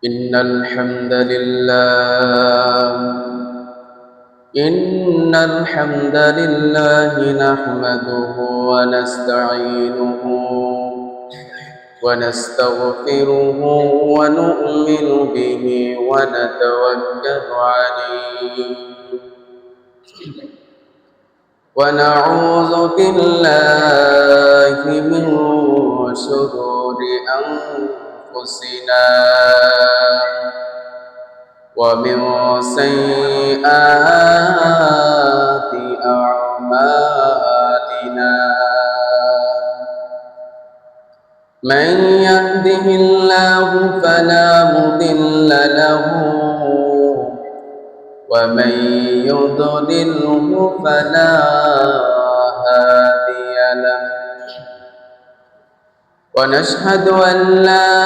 إن الحمد لله نحمده ونستعينه ونستغفره ونؤمن به ونتوكل عليه ونعوذ بالله من شرور أنفسنا ومن سيئات أعمالنا من يهده الله فلا مضل له ومن يضلله فلا هادي له ونشهد أن لا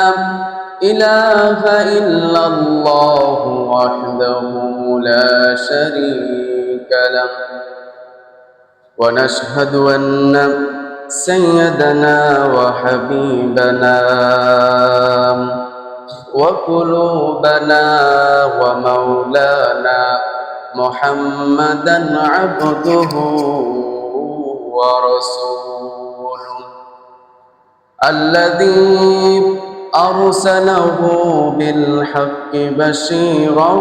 إله إلا الله وحده لا شريك له ونشهد أن سيدنا وحبيبنا وقلوبنا ومولانا محمدا عبده ورسوله الذي أرسله بالحق بشيرا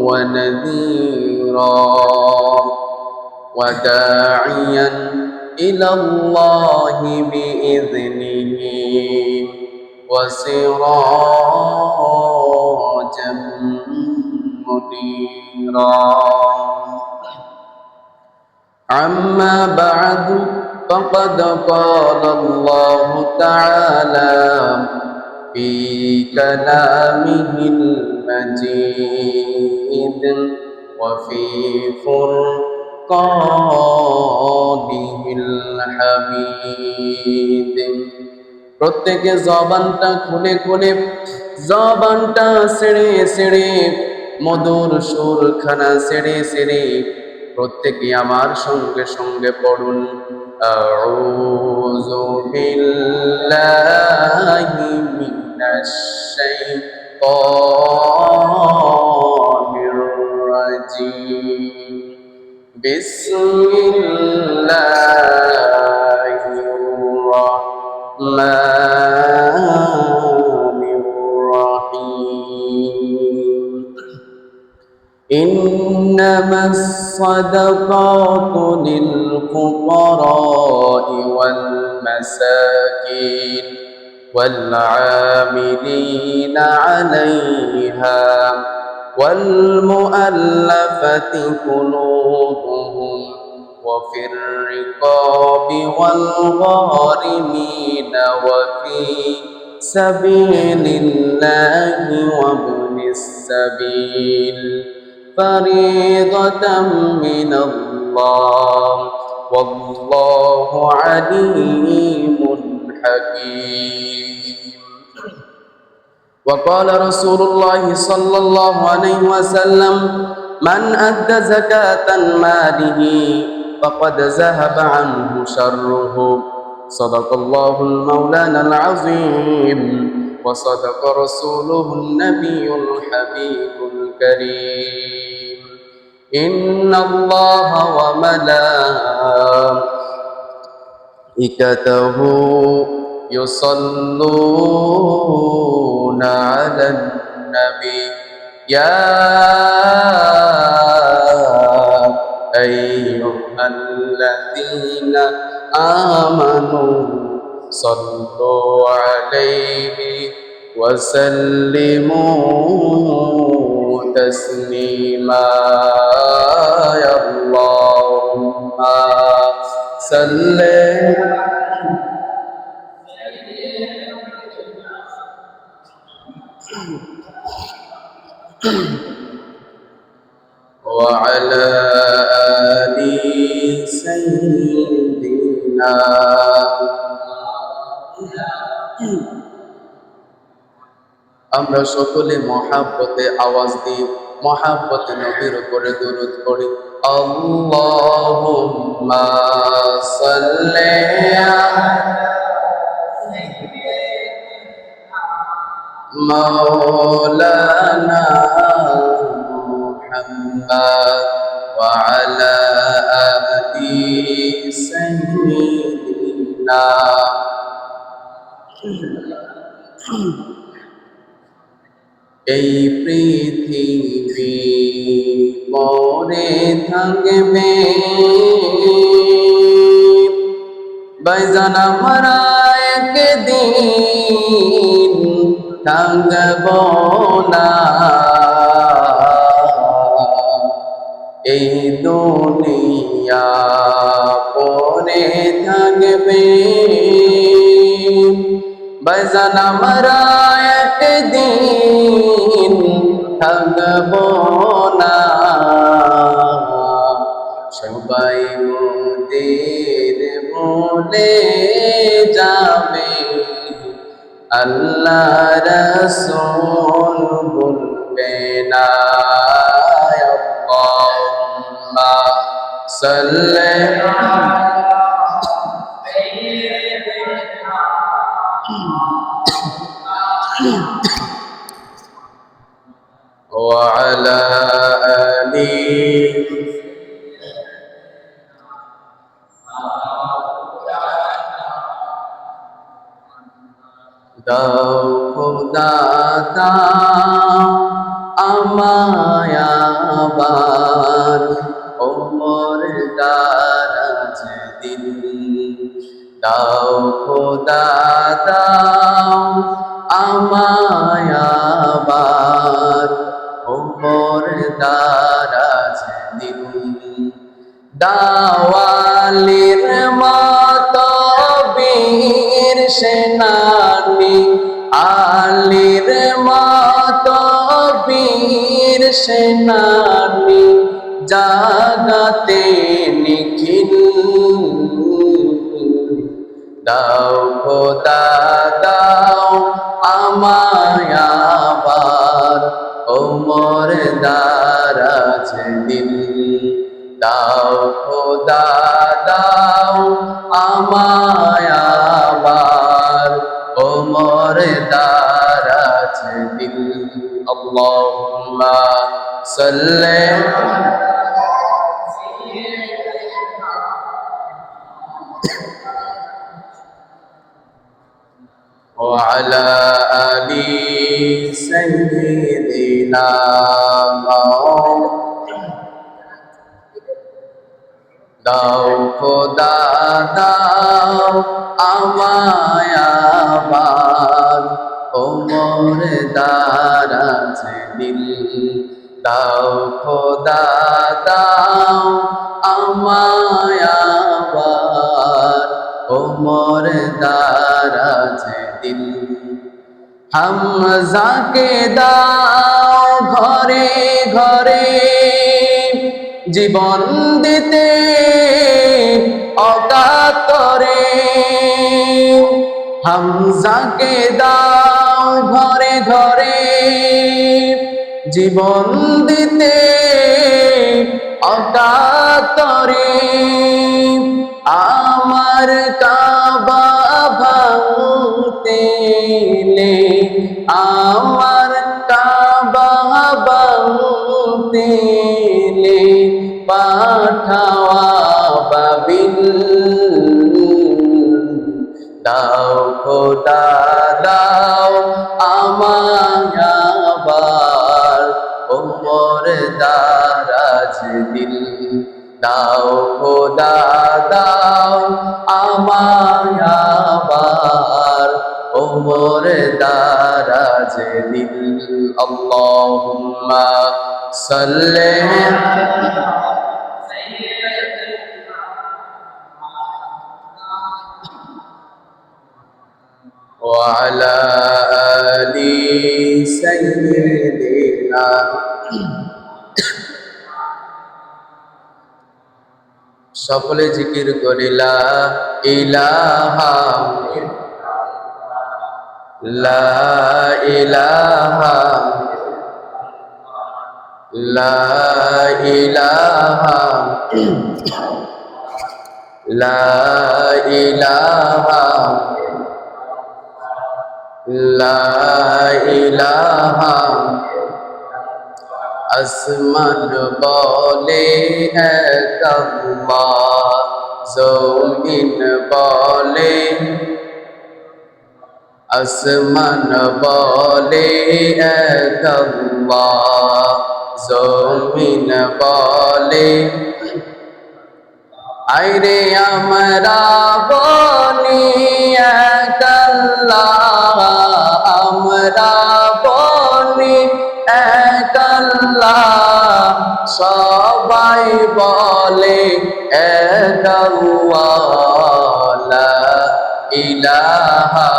ونذيرا وداعيا إلى الله بإذنه وسراجا منيرا أما بعد فقد قال الله تعالى في كلامه المجيد وفي فرقانه الحميد প্রত্যেকে জবানটা খুলে খুলে জবানটা ছেড়ে ছেড়ে মধুর সুরখানা ছেড়ে ছেড়ে প্রত্যেকে আমার সঙ্গে সঙ্গে পড়ুন আউযু বিল্লাহি মিনাশ শাইতানির রাজিম বিসমিল্লাহির রাহমানির রাহিম إنما الصدقات للفقراء والمساكين والعاملين عليها والمؤلفة قلوبهم وفي الرقاب والغارمين وفي سبيل الله وابن السبيل فريضة من الله والله عليم حكيم وقال رسول الله صلى الله عليه وسلم من أدى زكاة ماله فقد ذهب عنه شره صدق الله المولانا العظيم وصدق رسوله النبي الحبيب الكريم إن الله وملائكته يصلون على النبي يا أيها الذين آمنوا صلوا عليه وسلموا تسليما يا اللهم صل وعلى آل سيدنا আমরা সকলে মহাব্বতে আওয়াজ দিই, মহাব্বতে নবীর উপরে দুরূদ পড়ি। আল্লাহুম্মা সাল্লি مولانا محمد وعلى آل سيدنا এই পৃথিবী পড়ে থাকবে বাইজান আমরা একদিন থাকব না এই দুনিয়া পড়ে থাকবে বাইজান আমরা একদিন থাকব না সবাই মোদের বলে যাবে আল্লাহ রাসূল বলবে না আল্লাহুম্মা সাল্লি وعلى آله দাও খোদা দাও আমায় আবার ওমর দারাজ দিন দাও খোদা দাও আমায় আবার ওমর দারাজ দিন দাওয়ালির মতো বীর সেনানি আলীর মতো বীর সেনানি জাগাতে নিখিল দাও খোদা দাও আমায় আবার ওমর দারাজ দিল দাও খোদা দাও আমায় আবার ওমর দারাজ দিল আল্লাহুম্মা সাল্লি وعلى آل سيدنا দাও খোদা দাও আমায় আবার ওমর দারাজ দিল দাও খোদা দাও আমায় আবার ওমর দারাজ দিল হামজাকে দাও ঘরে ঘরে জীবন দিতে অকাতরে হামজাকে দাও ঘরে ঘরে জীবন দিতে অকাতরে আমার কাবা ভাঙতে আমার কাবা ভাঙতে পাঠাওয়া বাবিল দাও খোদা দাও আমায় আবার ওমর দারাজ দিল দাও খোদা দাও আমায় আবার ওমর দারাজ দিল আল্লাহুম্মা সাল্লি وعلى آل سيدنا সকলে জিকির করি লা ইলাহা লা ইলাহা লা ইলাহা লা ইলাহা লা ইলাহা আসমান বলে এক আল্লাহ, জমিন বলে আসমান বলে এক আল্লাহ, জমিন বলে আইরে আমরা বলি এক আল্লাহ, আমরা বলি এক আল্লাহ, সবাই বলে এক আল্লাহ, লা ইলাহা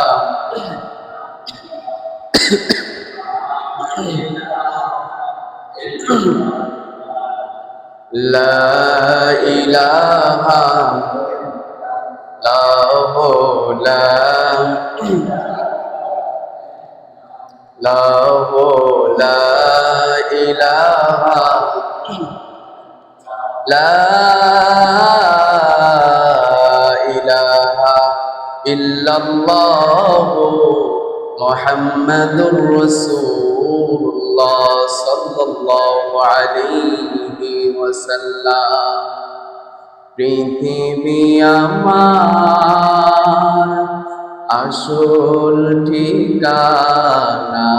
লা ইলাহা লাহু লাহু লা ইলাহা লা ইলাহা ইল্লাল্লাহু মুহাম্মাদুর রাসূলুল্লাহ সাল্লাল্লাহু আলাইহি ওয়াসাল্লাম। পৃথিবী আমার আসল ঠিকানা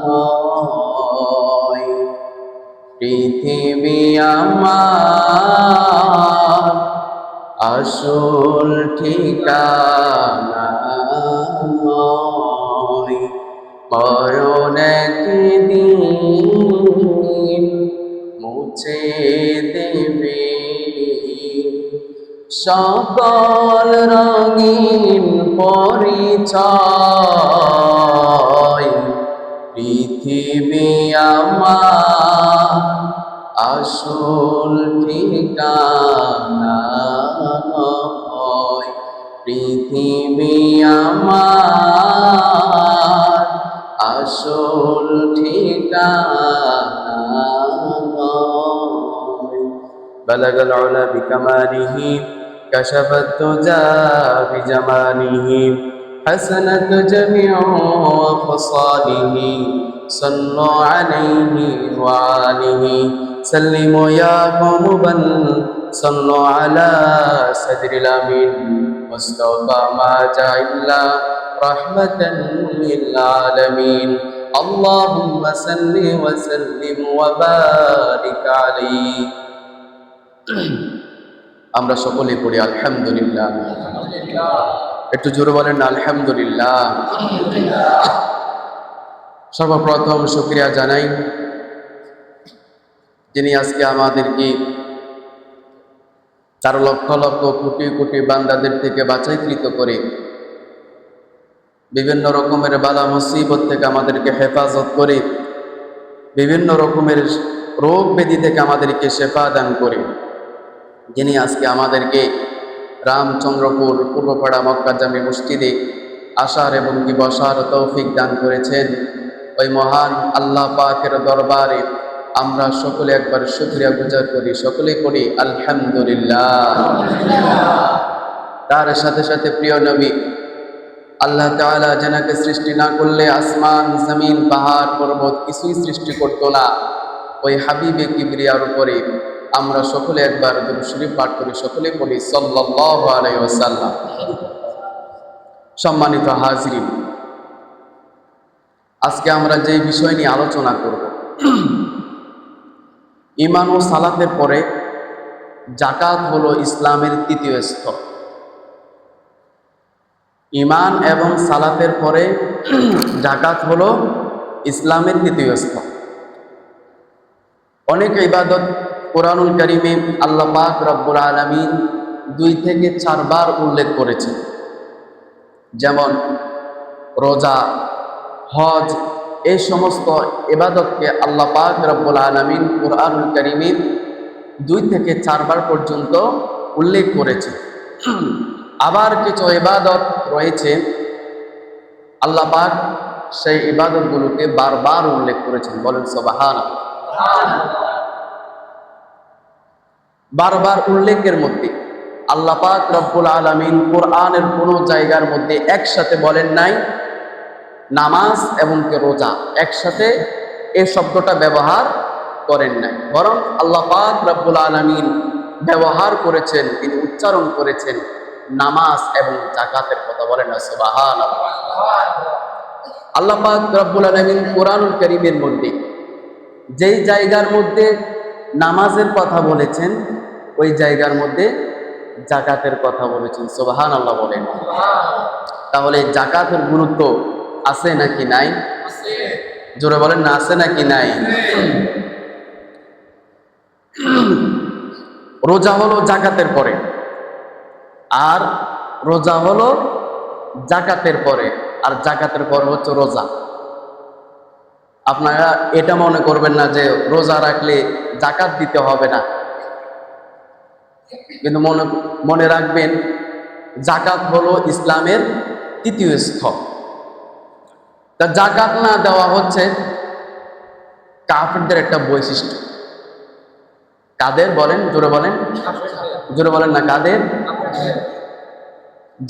নয়, পৃথিবী আমার আসল ঠিকানা নয়, মরণ একদিন মুছে দেবে সকল রঙিন পরিচয়, পৃথিবী আমার আসল ঠিকানা নয়, পৃথিবী আমার আসল ঠিকানা নয়। বালাগাল উলা বিকামালিহি কাশাফাত তুজা বিজামালিহি হাসানাত জামিউ খসালিহি সাল্লু আলাইহি ওয়া আলিহি সাল্লিমু ইয়া কওমান সাল্লু আলা সাদরিল আমিন মুস্তাফা মা জাইল্লা রাহমাতান লিল আলামিন। আল্লাহুম্মা সাল্লি ওয়া সাল্লিম ওয়া বারিক আলাইহি। আমরা সকলে পড়ি আলহামদুলিল্লাহ। একটু জোরে বলেন না আলহামদুলিল্লাহ। সর্বপ্রথম শুকরিয়া জানাই যিনি আজকে আমাদেরকে 4 লক্ষ লক্ষ কোটি কোটি বান্দাদের থেকে বাছাইকৃত করে বিভিন্ন রকমের বালা মুসিবত থেকে আমাদেরকে হেফাজত করে বিভিন্ন রকমের রোগ ব্যাধি থেকে আমাদেরকে শেফা দান করে যিনি আজকে আমাদেরকে রামচন্দ্রপুর পূর্বপাড়া মক্কা জামি মসজিদে আসার এবং কি বসার তৌফিক দান করেছেন, ওই মহান আল্লাহ পাকের দরবারে আমরা সকলে একবার শুকরিয়া গুজার করি, সকলেই পড়ি আলহামদুলিল্লাহ। তার সাথে সাথে প্রিয় নবী আল্লাহ তাআলা যেনাকে সৃষ্টি না করলে আসমান জমিন পাহাড় পর্বত কিছুই সৃষ্টি করতো না, ওই হাবিবে কিবরিয়ার উপরে আমরা সকলে একবার দুরূদ শরীফ পাঠ করি, সকলে পড়ি সাল্লাল্লাহু আলাইহি ওয়াসাল্লাম। সম্মানিত হাজিরিন, আজকে আমরা যে বিষয় নিয়ে আলোচনা করব, ঈমান ও সালাতের পরে যাকাত হলো ইসলামের তৃতীয় স্তর। ঈমান এবং সালাতের পরে যাকাত হলো ইসলামের তৃতীয় স্তর। অনেক ইবাদত কোরআনুল কারীমে আল্লাহ পাক রব্বুল আলামিন 2 থেকে 4 বার উল্লেখ করেছেন, যেমন রোজা, হজ, এই সমস্ত ইবাদতকে আল্লাহ পাক রব্বুল আলামিন কোরআনুল কারীমে 2 থেকে 4 বার পর্যন্ত উল্লেখ করেছেন। আবার কিছু ইবাদত রয়েছে আল্লাহ পাক সেই ইবাদতগুলোকে বারবার উল্লেখ করেছেন, বলেন সুবহানাল্লাহ। বারবার উল্লেখের মধ্যে আল্লাহ পাক রব্বুল আলামিন কোরআনের কোন জায়গার মধ্যে একসাথে বলেন নাই নামাজ এবং রোজা একসাথে এই শব্দটা ব্যবহার করেন নাই, বরং আল্লাহ পাক রব্বুল আলামিন ব্যবহার করেছেন, তিনি উচ্চারণ করেছেন নামাজ এবং যাকাতের কথা। বলেন না সুবহানাল্লাহ। আল্লাহ পাক রব্বুল আলামিন কোরআনুল কারীমের মধ্যে যেই জায়গার মধ্যে নামাজের কথা বলেছেন, ওই জায়গার মধ্যে যাকাতের কথা বলেছেন। সুবহানাল্লাহ বলেন। তাহলে যাকাতের গুরুত্ব আছে নাকি নাই? জোরে বলেন না, আছে নাকি নাই? রোজা হলো যাকাতের পরে, আর রোজা হলো যাকাতের পরে, আর যাকাতের পরে হচ্ছে রোজা। আপনারা এটা মনে করবেন না যে রোজা রাখলে যাকাত দিতে হবে না, কিন্তু মনে রাখবেন যাকাত হলো ইসলামের তৃতীয় স্তর। তা যাকাত না দেওয়া হচ্ছে কাফেরদের একটা বৈশিষ্ট্য। কাদের বলেন? জোরে বলেন, জোরে বলেন না, কাদের?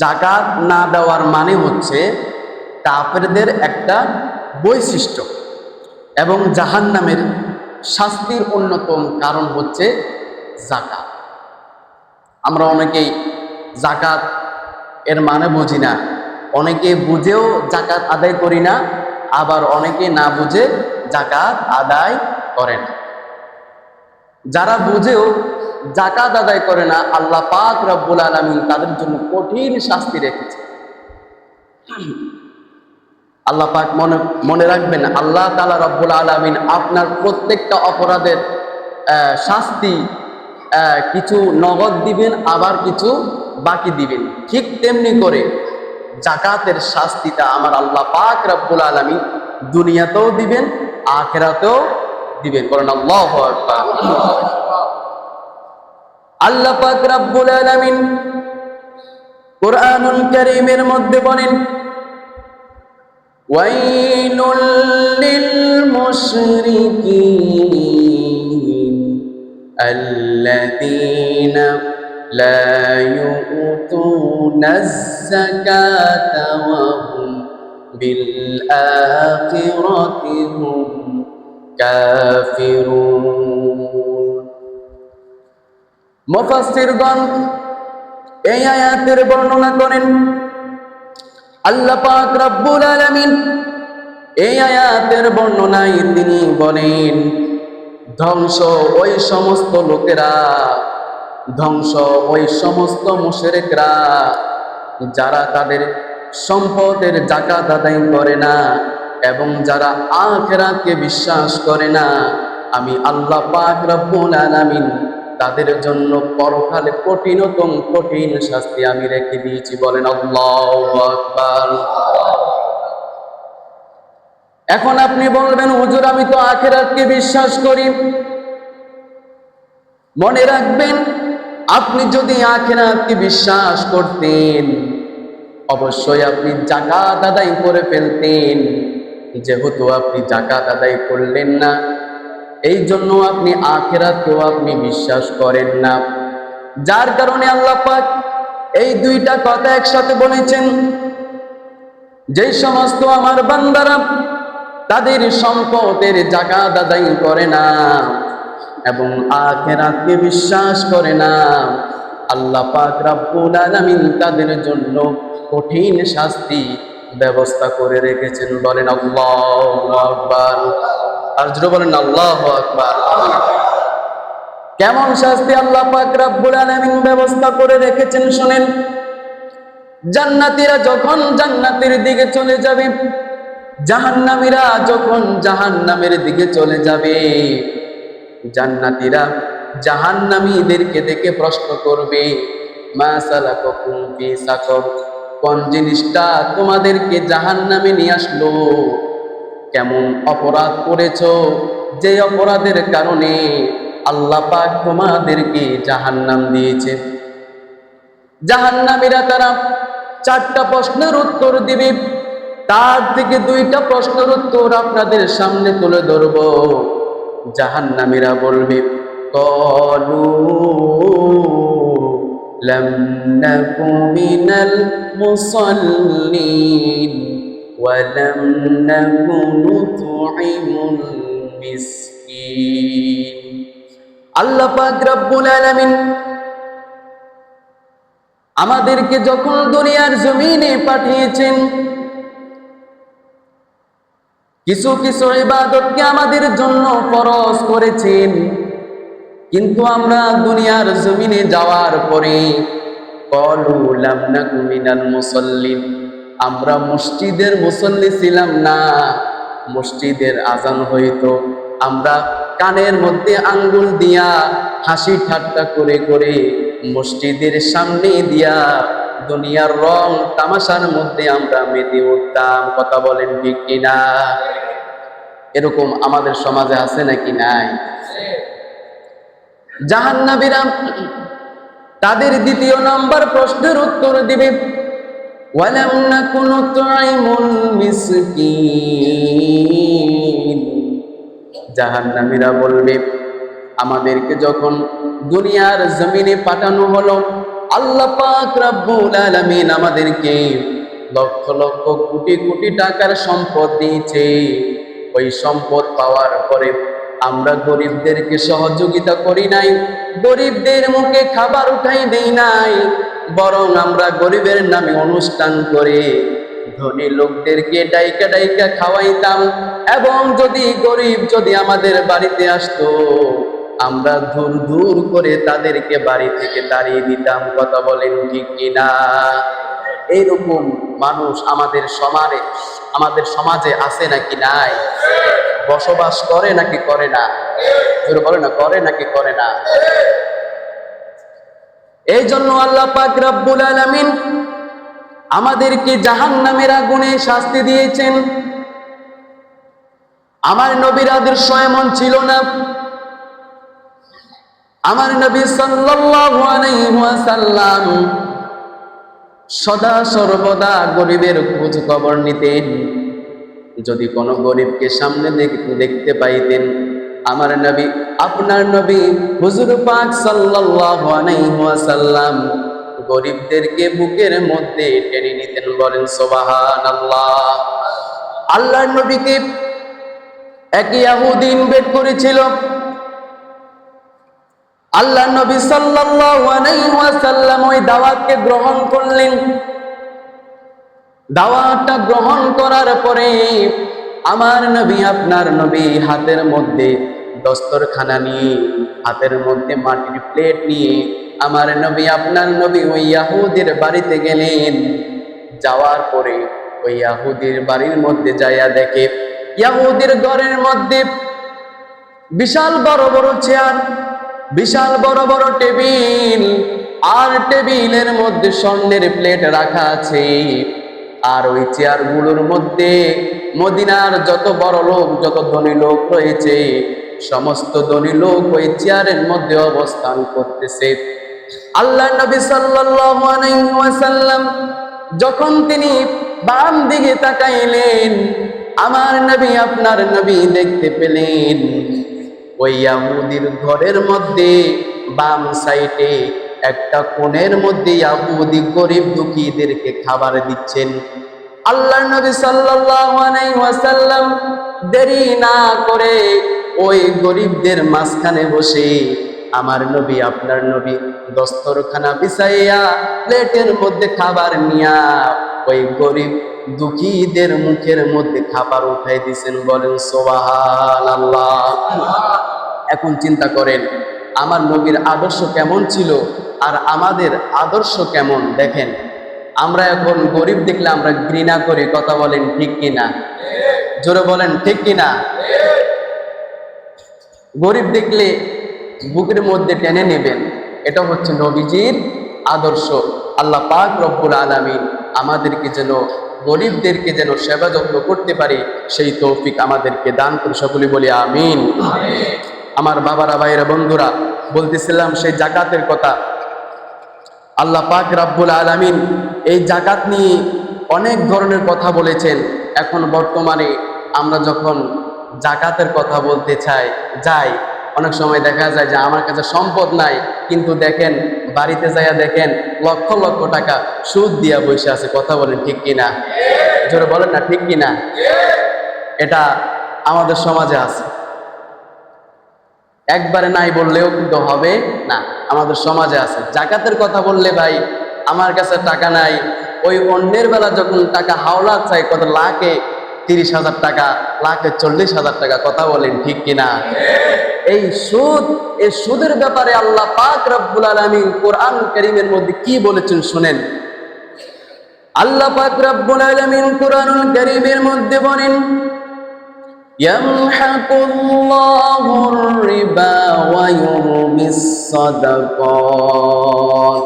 যাকাত না দেওয়ার মানে হচ্ছে কাফেরদের একটা বৈশিষ্ট্য, এবং জাহান্নামের শাস্তির অন্যতম কারণ হচ্ছে যাকাত। আমরা অনেকেই যাকাত এর মানে বুঝি না, অনেকে বুঝেও যাকাত আদায় করি না, আবার অনেকে না বুঝে যাকাত আদায় করে না। যারা বুঝেও যাকাত আদায় করে না, আল্লাহ পাক রব্বুল আলামিন তাদের জন্য কঠিন শাস্তি রেখেছে। আল্লাহ পাক মনে রাখবেন, আল্লাহ তাআলা রব্বুল আলামিন আপনার প্রত্যেকটা অপরাধের শাস্তি কিছু নগদ দিবেন, আবার কিছু বাকি দিবেন। ঠিক তেমনি করে যাকাতের শাস্তিটা আমার আল্লাহ পাক রব্বুল আলামিন দুনিয়াতেও দিবেন, আখিরাতেও দিবেন। বলেন আল্লাহু আকবার। আল্লাহ পাক রব্বুল আলামিন কোরআনুল কারীমের মধ্যে বলেন, ওয়াইলুল লিল মুশরিকিন আল্লাযীনা লা ইউতুনাজ যাকাতা ওয়া হুম বিল আখিরাতি হুম কাফিরুন। মুফাসসিরগণ এই আয়াতের বর্ণনা করেন, আল্লাহ পাক রব্বুল আলামিন এই আয়াতের বর্ণনায় তিনি বলেন, ধ্বংস ওই সমস্ত লোকেরা, ধ্বংস ওই সমস্ত মুশরিকরা যারা তাদের সম্পদের যাকাত আদায় করে না এবং যারা আখিরাতকে বিশ্বাস করে না। আমি আল্লাহ পাক রব্বুল আলামিন তাদের জন্য পরকালে কঠিনতম কঠিন শাস্তি আমি রেখে দিয়েছি। বলেন আল্লাহু আকবার। এখন আপনি বলবেন, হুজুর আমি তো আখিরাতকে বিশ্বাস করি। মনে রাখবেন, আপনি যদি আখিরাতকে বিশ্বাস করতেন, অবশ্যই আপনি যাকাত আদায় করে ফেলতেন। যেহেতু আপনি যাকাত আদায় করলেন না, এই জন্য আপনি আখিরাতকেও আপনি বিশ্বাস করেন না। যার কারণে আল্লাহ পাক এই দুইটা কথা একসাথে বলেছেন, যেই সমস্ত আমার বান্দারা তাদের সম্পদের যাকাত আদায় করে না এবং আখিরাতকে বিশ্বাস করে না, আল্লাহ পাক রব্বুল আলামিন তাদের জন্য কঠিন শাস্তি ব্যবস্থা করে রেখেছেন। বলেন আল্লাহু আকবার। আর জোরে বলেন আল্লাহু আকবার। কেমন শাস্তি আল্লাহ পাক রব্বুল আলামিন ব্যবস্থা করে রেখেছেন শুনেন। জান্নাতীরা যখন জান্নাতের দিকে চলে যাবে, জাহান্নামীরা যখন জাহান্নামের দিকে চলে যাবে, জান্নাতীরা জাহান্নামীদেরকে দেখে প্রশ্ন করবে, মা সালাকাকুম ফি সাকর, কোন জিনিসটা তোমাদেরকে জাহান্নামে নিয়ে আসলো? কেমন অপরাধ করেছো যে অপরাধের কারণে আল্লাহ পাক তোমাদেরকে জাহান্নাম দিয়েছে? জাহান্নামীরা তারা 4টা প্রশ্নের উত্তর দিবে, তার থেকে 2টা প্রশ্নের উত্তর আপনাদের সামনে তুলে ধরব। জাহান্নামীরা বলবে, ক্বালু লাম নাকু মিনাল মুসাল্লিন, ولم نك نطعم المسكين আল্লাহ পাক রব্বুল আলামিন আমাদেরকে যখন দুনিয়ার জমিনে পাঠিয়েছেন, কিছু কিছু ইবাদতকে আমাদের জন্য ফরজ করেছেন, কিন্তু আমরা দুনিয়ার জমিনে যাওয়ার পরে ক্বালু লাম নাকু মিনাল মুসাল্লিন, আমরা মসজিদের মুসল্লি ছিলাম না। মসজিদের আজান হইতো, আমরা কানের মধ্যে আঙ্গুল দিয়া হাসি ঠাট্টা করে করে মসজিদের সামনে দিয়া দুনিয়ার রং তামাশার মধ্যে আমরা মেতে উঠতাম। কথা বলেন ঠিক কিনা? এরকম আমাদের সমাজে আছে নাকি নাই? জাহান্নামীরা তাদের দ্বিতীয় নাম্বার প্রশ্নের উত্তর দিবে, ওয়ালাম নাকু নুতঈমুল মিসকিন। জাহান্নামীরা বলবে, আমাদেরকে যখন দুনিয়ার জমিনে পাঠানো হলো, আল্লাহ পাক রব্বুল আলামিন আমাদেরকে লক্ষ লক্ষ কোটি কোটি টাকার সম্পদ দিয়েছে। ওই সম্পদ পাওয়ার পরে আমরা গরিবদেরকে সহযোগিতা করি নাই, গরিবদের মুখে খাবার উঠাই দেই নাই, বরং আমরা গরিবের নামে অনুষ্ঠান করে ধনী লোকদেরকে ডাইকা ডাইকা খাওয়াইতাম। এবং যদি আমাদের বাড়িতে আসতো, আমরা দূর দূর করে তাদেরকে বাড়ি থেকে তাড়িয়ে দিতাম। কথা বলেন ঠিক কিনা? এইরকম মানুষ আমাদের সমাজে আছে নাকি নাই? বসবাস করে নাকি করে না? জোরে বলে না, করে নাকি করে না? এই জন্য আল্লাহ পাক রব্বুল আলামিন আমাদেরকে জাহান্নামের আগুনে শাস্তি দিয়েছেন। আমার নবীর আদর্শ এমন ছিল না। আমার নবী সাল্লাল্লাহু আলাইহি ওয়াসাল্লাম সদা সর্বদা গরিবের খোঁজ খবর নিতেন। যদি কোনো গরিবকে সামনে দেখতে পাইতেন, আমার নবী, আপনার নবী হুজুর পাক সাল্লাল্লাহু আলাইহি ওয়াসাল্লাম গরিবদেরকে বুকের মধ্যে টেনে নিতেন। বলেন সুবহানাল্লাহ। আল্লাহর নবীকে এক ইহুদি ইনভাইট করেছিল। আল্লাহর নবী সাল্লাল্লাহু আলাইহি ওয়াসাল্লাম ওই দাওয়াতকে গ্রহণ করলেন। দাওয়াতটা গ্রহণ করার পরে আমার নবী, আপনার নবী হাতের মধ্যে দস্তরখানা নিয়ে, হাতের মধ্যে মাটির প্লেট নিয়ে আমার নবী, আপনার নবী ওই ইহুদির বাড়িতে গেলেন। যাওয়ার পরে ওই ইহুদির বাড়ির মধ্যে যাইয়া দেখে, ইহুদির ঘরের মধ্যে বিশাল বড় বড় চেয়ার, বিশাল বড় বড় টেবিল, আর টেবিলের মধ্যে স্বর্ণের প্লেট রাখা আছে। আর ওই চেয়ারগুলোর মধ্যে মদিনার যত বড় লোক, যত ধনী লোক রয়েছে, সমস্ত ধনী লোক ওই চেয়ারের মধ্যে অবস্থান করতেছে। আল্লাহ নবী সাল্লাল্লাহু আলাইহি ওয়াসাল্লাম যখন তিনি বাম দিকে তাকাইলেন, আমার নবী, আপনার নবী দেখতে পেলেন ওই ইহুদির ঘরের মধ্যে বাম সাইডে একটা কোণের মধ্যে ইহুদি গরিব দুঃখীদেরকে খাবার দিচ্ছেন। আল্লাহর নবী সাল্লাল্লাহু আলাইহি ওয়াসাল্লাম দেরি না করে ওই গরিবদের মাঝখানে বসে আমার নবী, আপনার নবী দস্তরখানা বিছাইয়া প্লেটের মধ্যে খাবার নিয়া ওই গরিব দুঃখীদের মুখের মধ্যে খাবার উঠাই দিয়েছেন। বলেন সুবহানাল্লাহ। এখন চিন্তা করেন আমার নবীর আদর্শ কেমন ছিল আর আমাদের আদর্শ কেমন। দেখেন, আমরা এখন গরিব দেখলে আমরা ঘৃণা করি। কথা বলেন ঠিক কিনা? জোরে বলেন ঠিক কিনা? গরিব দেখলে বুকের মধ্যে টেনে নেবেন। এটা হচ্ছে নবীজির আদর্শ। আল্লাহ পাক রব্বুল আলামিন আমাদেরকে যেন, গরিবদেরকে যেন সেবা যত্ন করতে পারি, সেই তৌফিক আমাদেরকে দান করে। সকলে বলি আমিন। আমার বাবারা, ভাইরা, বন্ধুরা, বলতেছিলাম সেই জাকাতের কথা। আল্লাহ পাক রব্বুল আলামিন এই জাকাত নিয়ে অনেক ধরনের কথা বলেছেন। এখন বর্তমানে আমরা যখন জাকাতের কথা বলতে যাই, অনেক সময় দেখা যায় যে আমার কাছে সম্পদ নাই, কিন্তু দেখেন বাড়িতে যাইয়া দেখেন লক্ষ লক্ষ টাকা সুদ দিয়া বসে আছে। কথা বলেন ঠিক কিনা? জোরে বলেন না ঠিক কিনা? এটা আমাদের সমাজে আছে, একবারে নাই বললেও কিন্তু হবে না, আমাদের সমাজে আছে। জাকাতের কথা বললে ভাই আমার কাছে টাকা নাই, ওই অন্যের বেলা যখন টাকা হাওলা চাই, কত লাখে 30,000 টাকা, লাখে 40,000 টাকা, কথা বলেন ঠিক কিনা? এই সুদ, এই সুদের ব্যাপারে আল্লাহ পাক রব্বুল আলামিন কোরআন কারীমের মধ্যে কি বলেছেন শুনেন। আল্লাহ পাক রব্বুল আলামিন কোরআনুল কারীমের মধ্যে বলেন, ইয়ামহাকুল্লাহুর রিবা ওয়া ইউরবিস সাদাকাত।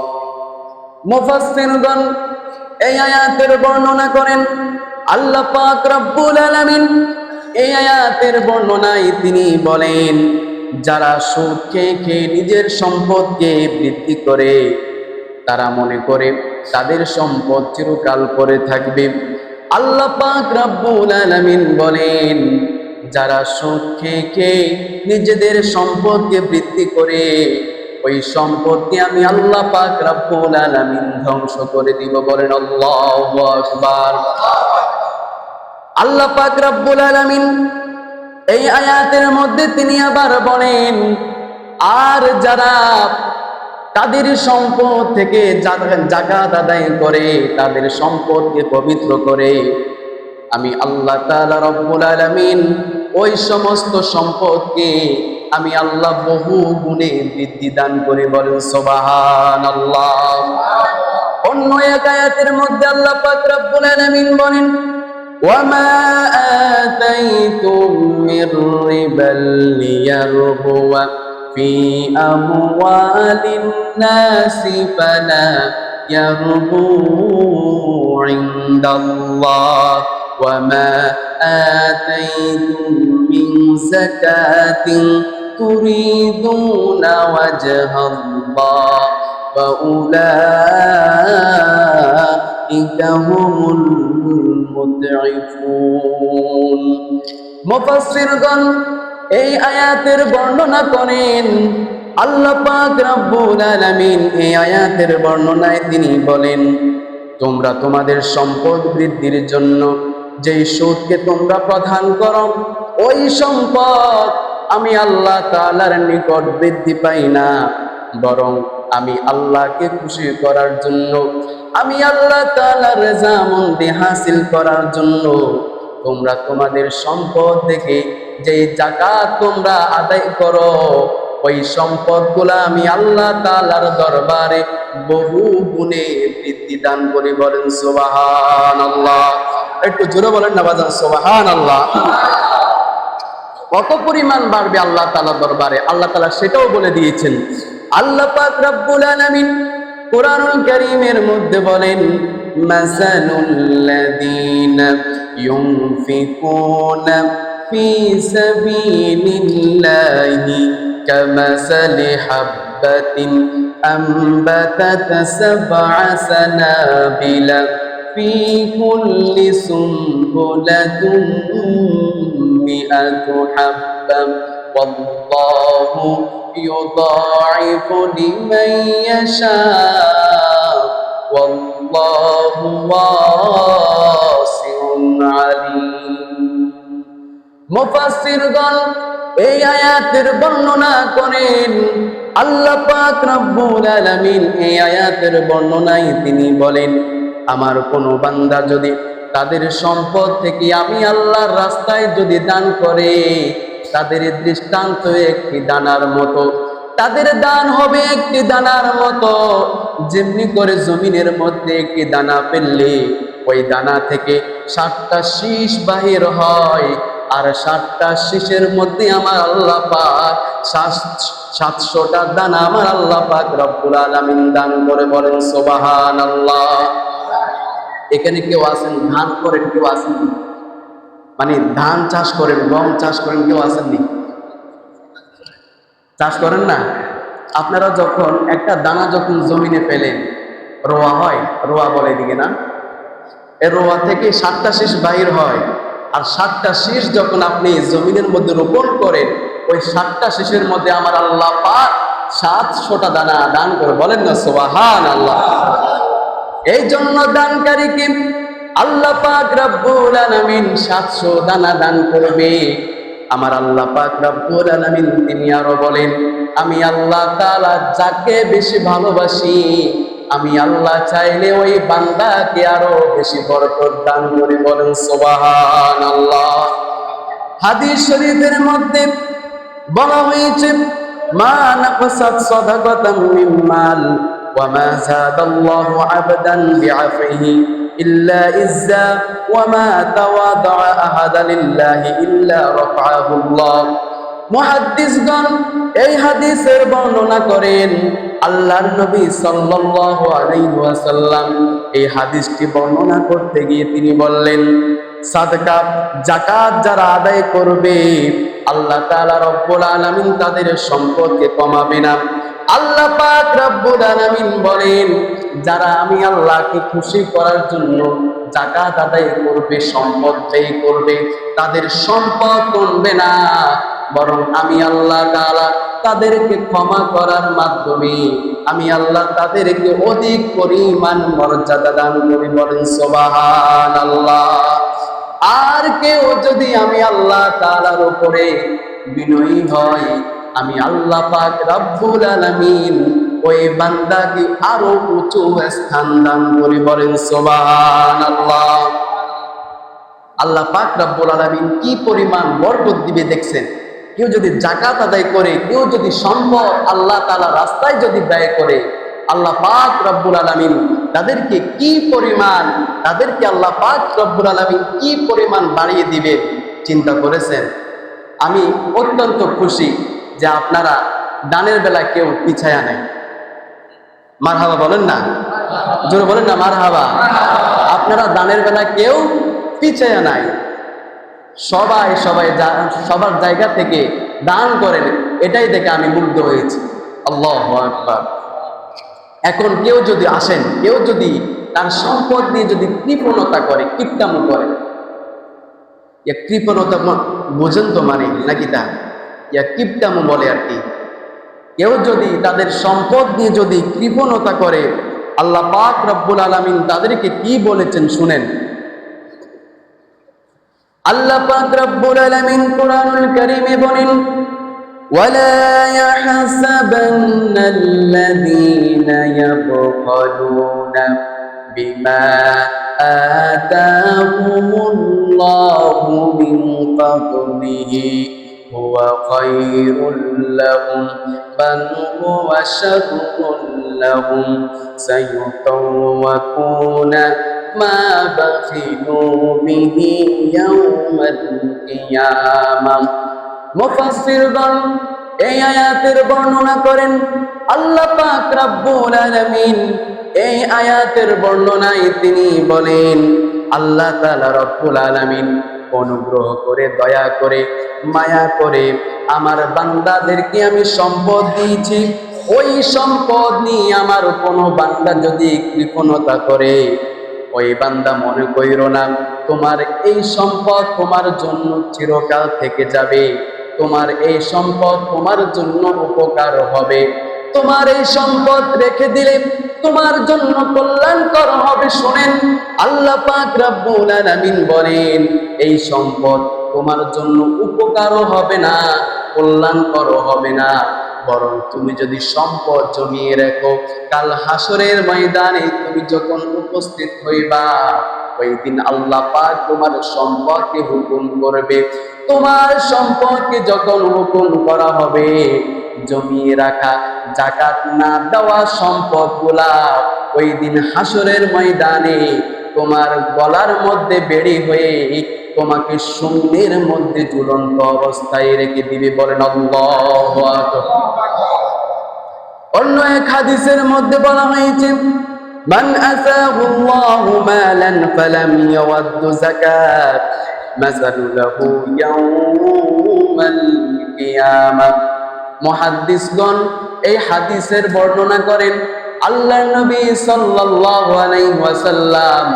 মুফাসসিরগণ এই আয়াতের বর্ণনা করেন, আল্লাহ পাক রব্বুল আলামিন এই আয়াতের বর্ণনায় তিনি বলেন, যারা সুদ খেয়ে খেয়ে নিজের সম্পদকে বৃদ্ধি করে, তারা মনে করে তাদের সম্পদ চিরকাল পড়ে থাকবে। আল্লাহ পাক রব্বুল আলামিন বলেন, যারা সুদ খেয়ে খেয়ে নিজেদের সম্পদকে বৃদ্ধি করে, ওই সম্পদকে আমি আল্লাহ পাক রব্বুল আলামিন ধ্বংস করে দিব। বলেন আল্লাহু আকবার। আল্লাহ পাক রব্বুল আলামিন এই আয়াতের মধ্যে তিনি আবার বলেন, আর যারা তাদের সম্পদ থেকে যাকাত আদায় করে, তাদের সম্পদকে পবিত্র করে, আমি আল্লাহ তাআলা রব্বুল আলামিন ওই সমস্ত সম্পদকে আমি আল্লাহ বহু গুণে বৃদ্ধি দান করে। বলেন সুবহানাল্লাহ। অন্য এক আয়াতের মধ্যে আল্লাহ পাক রব্বুল আলামিন বলেন, ওয়ামা আতাইতুম মির রিবাল লিয়ারবুয়া ফি আমওয়ালিন নাসি ফালা ইয়ারবু ইনদাল্লাহ ওয়ামা আতাইতুম মিন যাকাতিন তুরিদুনা ওয়াজহাল্লাহ ফাউলাইকা হুমুল মুদঈফুন। মুফাসসিরগণ এই আয়াতের বর্ণনা করেন, আল্লাহ পাক রব্বুল আলামিন এই আয়াতের বর্ণনায় তিনি বলেন, তোমরা তোমাদের সম্পদ বৃদ্ধির জন্য যেই সুদকে তোমরা প্রদান করো, ওই সম্পদ আমি আল্লাহ তাআলার নিকট বৃদ্ধি পাই না, বরং আমি আল্লাহকে খুশি করার জন্য, আমি আল্লাহ তাআলার রেজামন্দি হাসিল করার জন্য তোমরা তোমাদের সম্পদ থেকে যে যাকাত তোমরা আদায় করো, ওই সম্পদগুলা আমি আল্লাহ তাআলার দরবারে বহু গুণে বৃদ্ধি দান করি। বলেন সুবহানাল্লাহ। একটু জোরে বলেন না বাজান সুবহানাল্লাহ। কত পরিমাণ বাড়বে আল্লাহ তাআলার দরবারে, আল্লাহ তাআলা সেটাও বলে দিয়েছেন। আল্লাহ পাক রব্বুল আলামিন কোরআনুল কারীমের মধ্যে বলেন, মাসালুল লাযীনা ইউনফিকুনা ফি সাবিলিল্লাহি কামাসালি হাববাতিন আম্বাতাত সাবআ সানাবিলা ফি কুল্লি সুনবুলাতিন মিআতু হাব্বা ওয়াল্লাহু يضاعف لمن يشاء والله واسع عليم। মুফাসসিরগণ এই আয়াতের বর্ণনা করেন, আল্লাহ পাক রব্বুল আলামিন এই আয়াতের বর্ণনায় তিনি বলেন, আমার কোনো বান্দা যদি তাদের সম্পদ থেকে আমি আল্লাহর রাস্তায় যদি দান করে, তাদের দৃষ্টান্ত একটি দানার মতো, তাদের দান হবে একটি দানার মতো। যেমনি করে জমিনের মধ্যে একটি দানা ফেললে ওই দানা থেকে 7টা শীষ বাহির হয়, আর 7টা শীষের মধ্যে আমার আল্লাহ পাক 700টা দানা আমার আল্লাহ পাক রব্বুল আলামিন দান করে। বলেন সুবহানাল্লাহ। এখানে কেউ আছেন ধান করেন, কেউ আছেন মানে ধান চাষ করেন, গম চাষ করেন, কেউ আসেননি? চাষ করেন না? আপনারা যখন একটা দানা যখন জমিনে ফেলেন, রোয়া হয়, রোয়া বলে দিকে না, এই রোয়া থেকে 7টা শীষ বাহির হয়, আর 7টা শীষ যখন আপনি জমিনের মধ্যে রোপণ করেন, ওই 7টা শীষের মধ্যে আমার আল্লাহ পাক 700টা দানা দান করে। বলেন না সুবহানাল্লাহ। এই জন্য দানকারীকে আল্লাহ পাক রব্বুল আলামিন 700 দানা দান করবে। আমার আল্লাহ পাক রব্বুল আলামিন তিনি আরো বলেন, আমি আল্লাহ তাআলা যাকে বেশি ভালোবাসি, আমি আল্লাহ চাইলে ওই বান্দাকে আরো বেশি বরকত দান করি। বলেন সুবহানাল্লাহ। হাদিস শরীফের মধ্যে বলা হয়েছে, মা নাকসাত সাদাকাতাম মিন মাল ওয়া মা যাদাল্লাহু আবদান বিআফিহি ইল্লা ইজ্জা ওয়া মা তাওয়াদা'a আহাদা লিল্লাহি ইল্লা রাফা'াহুল্লাহ। মুহাদ্দিসগণ এই হাদিসের বর্ণনা করেন, আল্লাহর নবী সাল্লাল্লাহু আলাইহি ওয়াসাল্লাম এই হাদিসটি বর্ণনা করতে গিয়ে তিনি বললেন, সাদকা যাকাত যারা আদায় করবে আল্লাহ তাআলা রব্বুল আলামিন তাদের সম্পদকে কমাবে না। আল্লাহ পাক রব্বুল আলামিন বলেন, যারা আমি আল্লাহকে খুশি করার জন্য যাকাত আদায় করবে, সম্পদ ব্যয় করবে, তাদের সম্পদ কমবে না, বরং আমি আল্লাহ তাআলা তাদেরকে ক্ষমা করার মাধ্যমে আমি আল্লাহ তাদেরকে অধিক পরিমাণ মর্যাদা দান করি। বলেন সুবহানাল্লাহ। আর কেউ যদি আমি আল্লাহ তাআলার উপরে বিনয়ী হয়, আমি আল্লাহ পাক রব্বুল আলামিন ওই বান্দাকে আরো উঁচু স্থান দান করি। বলেন সুবহানাল্লাহ। আল্লাহ পাক রব্বুল আলামিন কি পরিমাণ বরকত দিবে দেখছেন। কেউ যদি যাকাত আদায় করে, কেউ যদি সম্পদ আল্লাহ তাআলা রাস্তায় যদি ব্যয় করে, আল্লাহ পাক রব্বুল আলামিন তাদেরকে কি পরিমাণ, তাদেরকে আল্লাহ পাক রব্বুল আলামিন কি পরিমাণ বাড়িয়ে দিবে চিন্তা করেছেন? আমি অত্যন্ত খুশি যে আপনারা দানের বেলা কেউ পিছায়া নেই। মারহাবা বলেন না, জোরে বলেন না মারহাবা। আপনারা দানের বেলা কেউ পিছায়া নাই, সবাই সবার জায়গা থেকে দান করেন, এটাই দেখে আমি মুগ্ধ হয়েছি। আল্লাহু আকবার। এখন কেউ যদি আসেন, কেউ যদি তার সম্পদ দিয়ে যদি কৃপণতা করে, কিপটামো করে, কৃপণতা বোঝেন তো মানে নাকি, তা কিপটামো বলে আর কি। কেউ যদি তাদের সম্পদ দিয়ে যদি কৃপণতা করে, আল্লাহ পাক রব্বুল আলামিন তাদেরকে কি বলেছেন শুনেন। আল্লাহ পাক রব্বুল আলামিন কুরআনুল কারীমে বলেন, ওয়ালা ইয়াহসাবান্নাল্লাযীনা ইয়াবখালুনা বিমা আতাহুমুল্লাহু মিন ফাদলিহি হুয়া খায়রুল লাহুম বাল হুয়া শাররুল লাহুম সায়ুতাওয়াকুনা মা বাখিলু বিহি ইয়াউমাল কিয়ামাহ। মুফাসসিরগণ এই আয়াতের বর্ণনা করেন, আল্লাহ পাক রব্বুল আলামিন এই আয়াতের বর্ণনায় তিনি বলেন, আল্লাহ তাআলা রব্বুল আলামিন অনুগ্রহ করে, দয়া করে, মায়া করে আমার বান্দাদেরকে আমি সম্পদ দিয়েছি। ওই সম্পদ নিয়ে আমার কোনো বান্দা যদি কৃপণতা করে, ওই বান্দা মনে কইরো না তোমার এই সম্পদ তোমার জন্য চিরকাল থেকে যাবে, তোমার এই সম্পদ তোমার জন্য উপকার হবে, তোমার এই সম্পদ রেখে দিলে তোমার জন্য কল্যাণকর হবে। শুনেন, আল্লাহ পাক রব্বুল আলামিন বলেন, এই সম্পদ তোমার জন্য উপকারও হবে না, কল্যাণকর হবে না, বরং তুমি যদি সম্পদ জমিয়ে রাখো, কাল হাসরের ময়দানে তুমি যখন উপস্থিত হইবা, ওই দিন আল্লাহ পাক তোমার সম্পদকে হুকুম করবে। তোমার সম্পদকে যখন হুকুম করা হবে, জমিয়ে রাখা যাকাত না দেওয়া সম্পদগুলা ওই দিন হাসরের ময়দানে তোমার গলার মধ্যে বেড়ি হয়ে তোমাকে শূন্যের মধ্যে ঝুলন্ত অবস্থায় রেখে দিবে। বলেন আল্লাহু আকবার। অন্য এক হাদিসের মধ্যে বলা হয়েছে, মান আসাহুল্লাহু মালান ফালাম ইয়াওয়াদ্দু যাকাত মাসালু লাহু ইয়াউমাল কিয়ামাহ। মুহাদ্দিসগণ এই হাদিসের বর্ণনা করেন, আল্লাহর নবী সাল্লাল্লাহু আলাইহি ওয়াসাল্লাম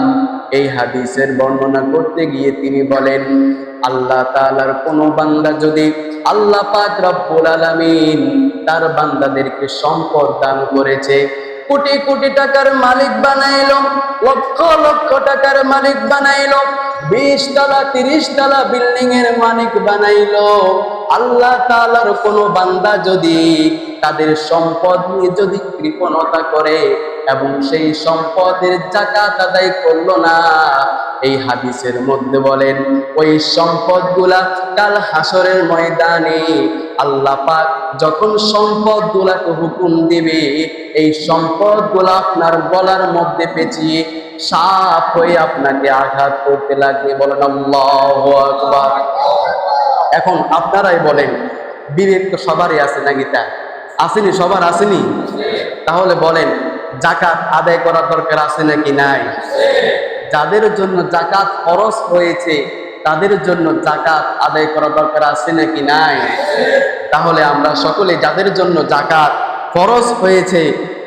এই হাদিসের বর্ণনা করতে গিয়ে তিনি বলেন, আল্লাহ তাআলার কোন বান্দা যদি আল্লাহ পাক রব্বুল আলামিন তার বান্দাদেরকে সম্পদ দান করেছে, কোটি কোটি টাকার মালিক বানাইলো, লক্ষ লক্ষ টাকার মালিক বানাইলো, 20 তলা 30 তলা বিল্ডিং এর মালিক বানাইলো। আল্লাহ তাআলার কোন বান্দা যদি তাদের সম্পদ নিয়ে যদি কৃপণতা করে এবং সেই সম্পদের যাকাত আদায় করলো না, এই হাদিসের মধ্যে বলেন ওই সম্পদগুলা কাল হাসরের ময়দানে আল্লাহ পাক যখন সম্পদগুলাকে হুকুম দিবে, এই সম্পদগুলা আপনার গলার মধ্যে পেঁচিয়ে সাপ হয়ে আপনাকে আঘাত করতে লাগবে। বলেন আল্লাহু আকবার। এখন আপনারাই বলেন, বিবেক তো সবারই আছে নাকি? তা আসেনি? সবার আসেনি? তাহলে বলেন, যাকাত আদায় করার দরকার আছে নাকি নাই? যাদের জন্য যাকাত ফরজ হয়েছে তাদের জন্য যাকাত আদায় করা দরকার আছে নাকি নাই? তাহলে আমরা সকলে যাদের জন্য যাকাত ফরজ হয়েছে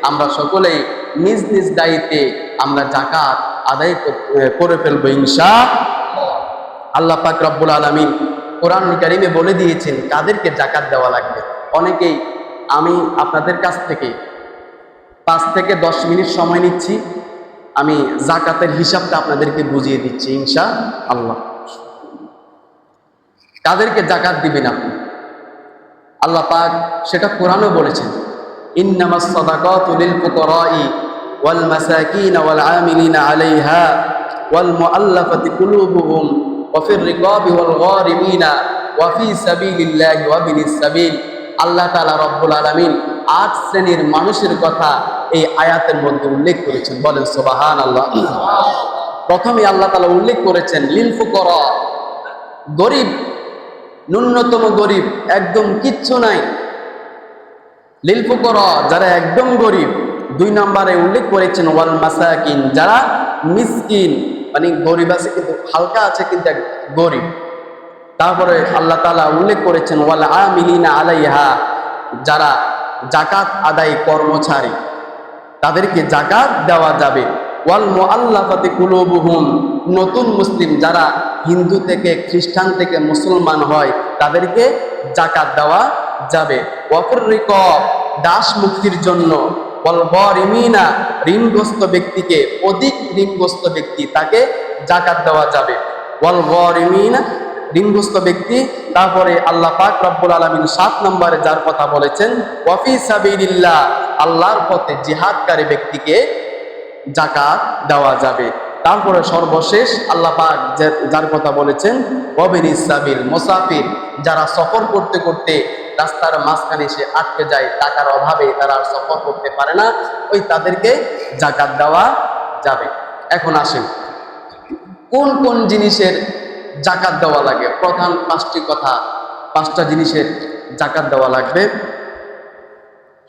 আমরা সকলেই নিজ নিজ দায়িত্বে আমরা যাকাত আদায় করে ফেলবো ইনশাআল্লাহ। আল্লাহ পাক রব্বুল আলামিন কোরআনুল কারীমে বলে দিয়েছেন কাদেরকে যাকাত দেওয়া লাগবে। অনেকেই, আমি আপনাদের কাছ থেকে 5 থেকে 10 মিনিট সময় নিচ্ছি, আমি যাকাতের হিসাবটা আপনাদেরকে বুঝিয়ে দিচ্ছি ইনশাআল্লাহ। কাদেরকে যাকাত দিবেন আপনি? আল্লাহ পাক সেটা কোরআনও বলেছেন, ইন্নামাস সাদাকাতু লিল ফুকারাই ওয়াল মাসাকিন ওয়াল আমিলিনা আলাইহা ওয়াল মুআল্লাফাতি কুলুবুহুম ওয়া ফির রিকাবি ওয়াল গারিমিনা ওয়া ফি সাবিলিল্লাহি ওয়া বিনিস সাবিল। আল্লাহ তাআলা রব্বুল আলামিন 8 শ্রেণীর মানুষের কথা এই আয়াতের মধ্যে উল্লেখ করেছেন। বলেন সুবহানাল্লাহ। প্রথমে আল্লাহ তাআলা উল্লেখ করেছেন লিল ফুকারা, গরিব, ন্যূনতম গরিব, একদম কিচ্ছু নাই, লিল ফুকারা যারা একদম গরিব। 2 নম্বরে উল্লেখ করেছেন ওয়াল মাসাকিন, যারা মিসকিন, মানে গরিব আছে কিন্তু হালকা আছে কিন্তু গরিব। তারপরে আল্লাহ তাআলা উল্লেখ করেছেন ওয়াল আমিলিনা আলাইহা, যারা যাকাত আদায় কর্মচারী তাদেরকে যাকাত দেওয়া যাবে। ওয়াল মুআল্লাফাতি কুলুবুহুম, নতুন মুসলিম যারা হিন্দু থেকে খ্রিস্টান থেকে মুসলমান হয় তাদেরকে যাকাত দেওয়া যাবে। ওয়া ফির রিকাব, দাস মুক্তির জন্য। ওয়াল গারিমিনা, ঋণগ্রস্ত ব্যক্তিকে, অধিক ঋণগ্রস্ত ব্যক্তি তাকে যাকাত দেওয়া যাবে। ওয়াল গারিমিনা, ঋণগ্রস্ত ব্যক্তি। তারপরে আল্লাহ পাক রব্বুল আলামিন 7 নম্বরে যার কথা বলেছেন ওয়া ফি সাবিলিল্লাহ, আল্লাহর পথে জিহাদকারী ব্যক্তিকে যাকাত দেওয়া যাবে। তারপরে সর্বশেষ আল্লাহ পাক যার কথা বলেছেন ওয়া বিনিস সাবিল, মুসাফির, যারা সফর করতে করতে রাস্তার মাঝখানে এসে আটকে যায়, টাকার অভাবে তারা আর সফর করতে পারে না, ওই তাদেরকে যাকাত দেওয়া যাবে। এখন আসেন কোন কোন জিনিসের যাকাত দেওয়া লাগে। প্রধান 5টি কথা, 5টা জিনিসের যাকাত দেওয়া লাগবে।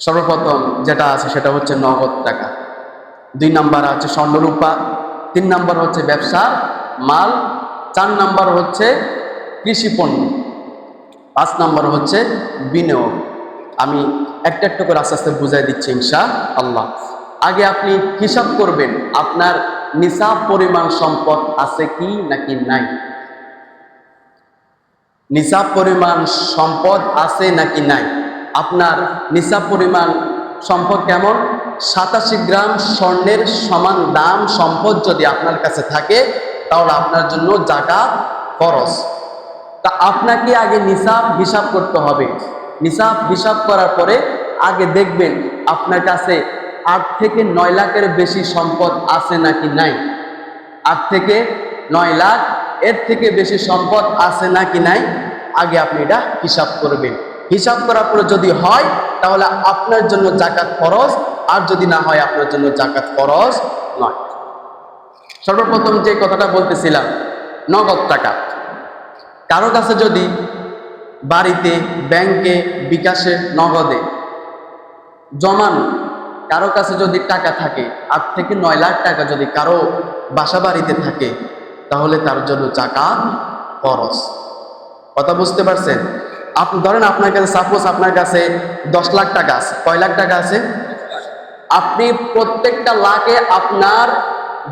সর্বপ্রথম যেটা আছে সেটা হচ্ছে নগদ টাকা, 2 নাম্বার আছে স্বর্ণরূপা, 3 নাম্বার হচ্ছে ব্যবসা মাল, 4 নাম্বার হচ্ছে কৃষি পণ্য, 5 নাম্বার হচ্ছে বিনিয়োগ। আমি একটা একটা করে আস্তে আস্তে বুঝাই দিচ্ছি ইনশাআল্লাহ। আগে আপনি হিসাব করবেন আপনার নিসাব পরিমাণ সম্পদ আছে কি নাকি নাই। নিসাব পরিমাণ সম্পদ আছে নাকি নাই। আপনার নিসাব পরিমাণ সম্পদ কেমন? 87 গ্রাম স্বর্ণের সমান দাম সম্পদ যদি আপনার কাছে থাকে তাহলে আপনার জন্য যাকাত ফরজ। তা আপনাকে আগে নিসাব হিসাব করতে হবে। নিসাব হিসাব করার পরে আগে দেখবেন আপনার কাছে 8 থেকে 9 লাখের বেশি সম্পদ আছে নাকি নাই। 8 থেকে 9 লাখ এর থেকে বেশি সম্পদ আছে নাকি নাই, আগে আপনি এটা হিসাব করবেন। হিসাব করার পরে যদি হয় তাহলে আপনার জন্য যাকাত ফরজ, আর যদি না হয় আপনার জন্য যাকাত ফরজ নয়। সর্বপ্রথম যে কথাটা বলতেছিলাম নগদ টাকা। কারো কাছে যদি বাড়িতে, ব্যাংকে, বিকাশে, নগদে জমানো কারো কাছে যদি টাকা থাকে, 8 থেকে 9 লাখ টাকা যদি কারো বাসা বাড়িতে থাকে তাহলে তার জন্য যাকাত ফরজ। কথা বুঝতে পারছেন? আপনি ধরেন আপনার কাছে, সাপোজ আপনার কাছে 10 লাখ টাকা আছে। কয় লাখ টাকা আছে? আপনি প্রত্যেকটা লাখে আপনার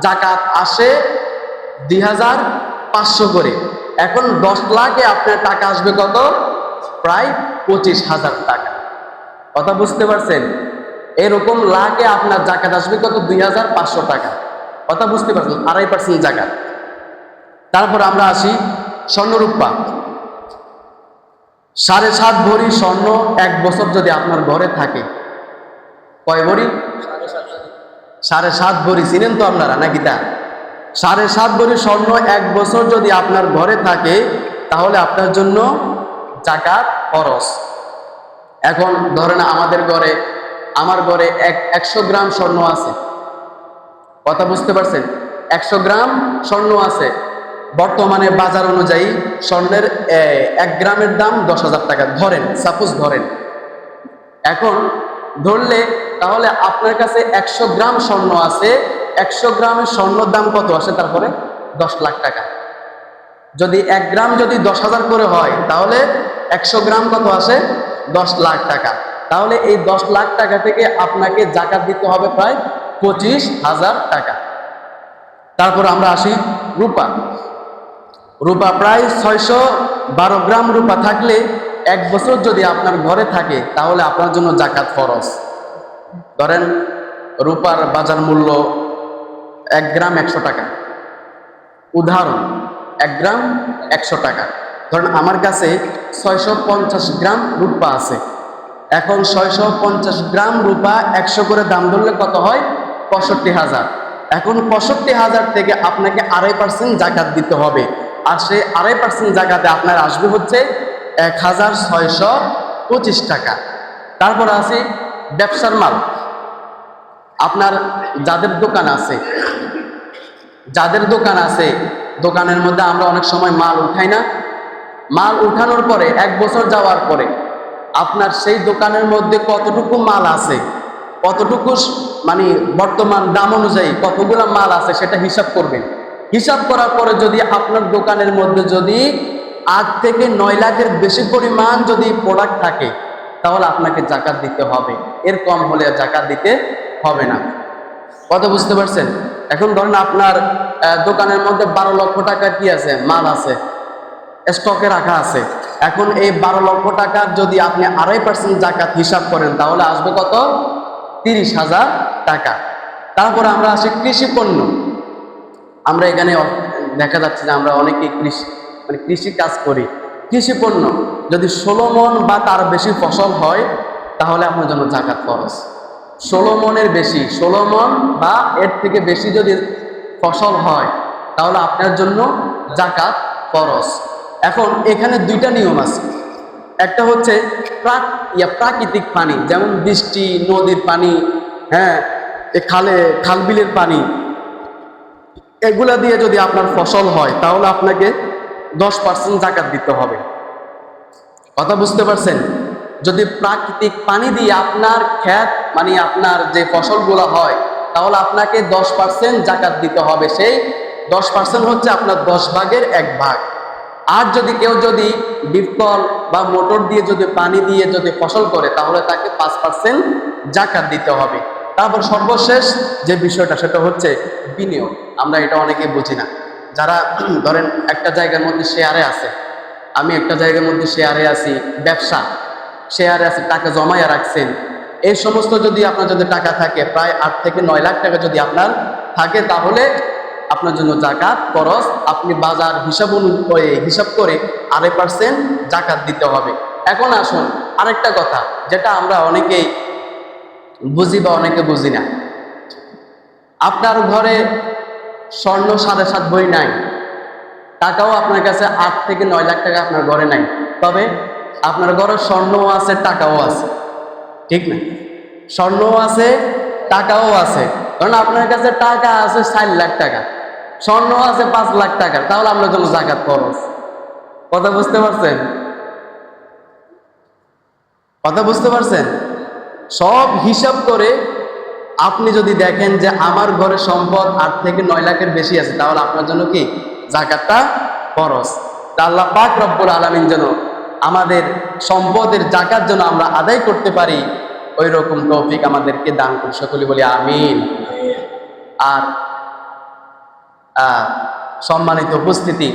যাকাত আসে 2500 করে। এখন 10 লাখে আপনার টাকা আসবে কত? প্রায় 25,000 টাকা। কথা বুঝতে পারছেন? এরকম লাখে আপনার জাকাত আসবে কত? 2500 টাকা। কথা বুঝতে পারছেন? 2.5% জাকাত। তারপর আমরা আসি স্বর্ণরূপা। 7.5 ভরি স্বর্ণ 1 বছর যদি আপনার ঘরে থাকে, কয় ভরি? 7.5 ভরি। চিনেন তো আপনারা নাকি? তা 7.5 ভরি স্বর্ণ 1 বছর যদি আপনার ঘরে থাকে, তাহলে আপনার জন্য জাকাত ফরজ। এখন ধরেন আমার ঘরে 100 গ্রাম স্বর্ণ আছে। কথা বুঝতে পারছেন? 100 গ্রাম স্বর্ণ আছে। বর্তমানে বাজার অনুযায়ী স্বর্ণের 1 গ্রামের দাম 10,000 টাকা ধরেন, সাপোজ ধরেন। এখন ধরলে তাহলে আপনার কাছে 100 গ্রাম স্বর্ণ আছে। 100 গ্রামের স্বর্ণের দাম কত আসে? তারপরে 10 লাখ টাকা। যদি 1 গ্রাম যদি 10,000 করে হয়, তাহলে 100 গ্রাম কত আসে? 10 লাখ টাকা। তাহলে এই 10 লাখ টাকা থেকে আপনাকে জাকাত দিতে হবে প্রায় 25,000 টাকা। তারপর আমরা আসি রূপা। রূপা প্রায় 612 গ্রাম রূপা থাকলে 1 বছর যদি আপনার ঘরে থাকে, তাহলে আপনার জন্য জাকাত ফরজ। ধরেন রূপার বাজার মূল্য 1 গ্রাম 100 টাকা। উদাহরণ, 1 গ্রাম 100 টাকা। ধরেন আমার কাছে 650 গ্রাম রূপা আছে। এখন 650 গ্রাম রূপা 100 করে দাম ধরলে কত হয়? 65,000। এখন 65,000 থেকে আপনাকে 2.5% জাকাত দিতে হবে। আর সেই 2.5% জাকাতে আপনার আসবে হচ্ছে 1,625 টাকা। তারপর আছে ব্যবসার মাল। আপনার যাদের দোকান আছে, দোকানের মধ্যে আমরা অনেক সময় মাল উঠাই না? মাল উঠানোর পরে 1 বছর যাওয়ার পরে আপনার সেই দোকানের মধ্যে কতটুকু মাল আছে, কতটুকু মানে বর্তমান দাম অনুযায়ী কতগুলো মাল আছে সেটা হিসাব করবেন। হিসাব করার পরে যদি আপনার দোকানের মধ্যে যদি 8 থেকে 9 লাখের বেশি পরিমাণ যদি প্রোডাক্ট থাকে, তাহলে আপনাকে জাকাত দিতে হবে। এর কম হলে জাকাত দিতে হবে না। কথা বুঝতে পারছেন? এখন ধরেন আপনার দোকানের মধ্যে 12 লক্ষ টাকা কি আছে? মাল আছে, স্টকে রাখা আছে। এখন এই 12 লক্ষ টাকার যদি আপনি 2.5% জাকাত হিসাব করেন, তাহলে আসবে কত? 30,000 টাকা। তারপরে আমরা আসি কৃষি পণ্য। আমরা এখানে দেখা যাচ্ছে যে আমরা অনেকে কৃষি কাজ করি। কৃষি পণ্য যদি 16 মণ বা তার বেশি ফসল হয়, তাহলে আপনার জন্য জাকাত ফরজ। 16 মণের বেশি, 16 মণ বা এর থেকে বেশি যদি ফসল হয়, তাহলে আপনার জন্য জাকাত ফরজ। এখন এখানে 2টা নিয়ম আছে। একটা হচ্ছে প্রাকৃতিক পানি, যেমন বৃষ্টি, নদীর পানি, হ্যাঁ, খাল বিলের পানি, এগুলা দিয়ে যদি আপনার ফসল হয়, তাহলে আপনাকে 10% জাকাত দিতে হবে। কথা বুঝতে পারছেন? যদি প্রাকৃতিক পানি দিয়ে আপনার ক্ষেত মানে আপনার যে ফসলগুলো হয়, তাহলে আপনাকে 10% জাকাত দিতে হবে। সেই 10% হচ্ছে আপনার 10 ভাগের 1 ভাগ। আর যদি কেউ যদি ডিপকল বা মোটর দিয়ে যদি পানি দিয়ে যদি ফসল করে, তাহলে তাকে 5% জাকাত দিতে হবে। তারপর সর্বশেষ যে বিষয়টা, সেটা হচ্ছে বিনিয়োগ। আমরা এটা অনেকে বুঝি না। যারা ধরেন একটা জায়গার মধ্যে শেয়ারে আছে, আমি একটা জায়গার মধ্যে শেয়ারে আছি, ব্যবসা শেয়ারে আছে, টাকা জমাইয়া রাখছেন। এই সমস্ত যদি আপনার যদি টাকা থাকে, প্রায় 8 থেকে 9 লাখ টাকা যদি আপনার থাকে, তাহলে আপনার জন্য জাকাত ফরজ। আপনি বাজার হিসাব করে 2.5% জাকাত দিতে হবে। এখন আসুন আরেকটা কথা, যেটা আমরা অনেকেই বুঝি বা অনেকে বুঝি না। আপনার ঘরে স্বর্ণ 7.5 ভরি নাই, টাকাও আপনার কাছে 8 থেকে 9 লাখ টাকা আপনার ঘরে নাই, তবে আপনার ঘরে স্বর্ণও আছে, টাকাও আছে, ঠিক না? স্বর্ণও আছে, টাকাও আছে। কারণ আপনার কাছে টাকা আছে 4 লাখ টাকা, স্বর্ণ আছে 5 লাখ টাকার, তাহলে আপনার জন্য জাকাত ফরজ। কথা বুঝতে পারছেন? কথা বুঝতে পারছেন? সব হিসাব করে আপনি যদি দেখেন যে আমার ঘরে সম্পদ 8 থেকে 9 লাখের বেশি আছে, তাহলে আপনার জন্য কি জাকাতটা ফরজ। তা আল্লাহ পাক রব্বুল আলামিন যেন আমাদের সম্পদের জাকাত যেন আমরা আদায় করতে পারি, ওই রকম তৌফিক আমাদেরকে দান করুন। সকলে বলি আমিন। আর সম্মানিত উপস্থিতি,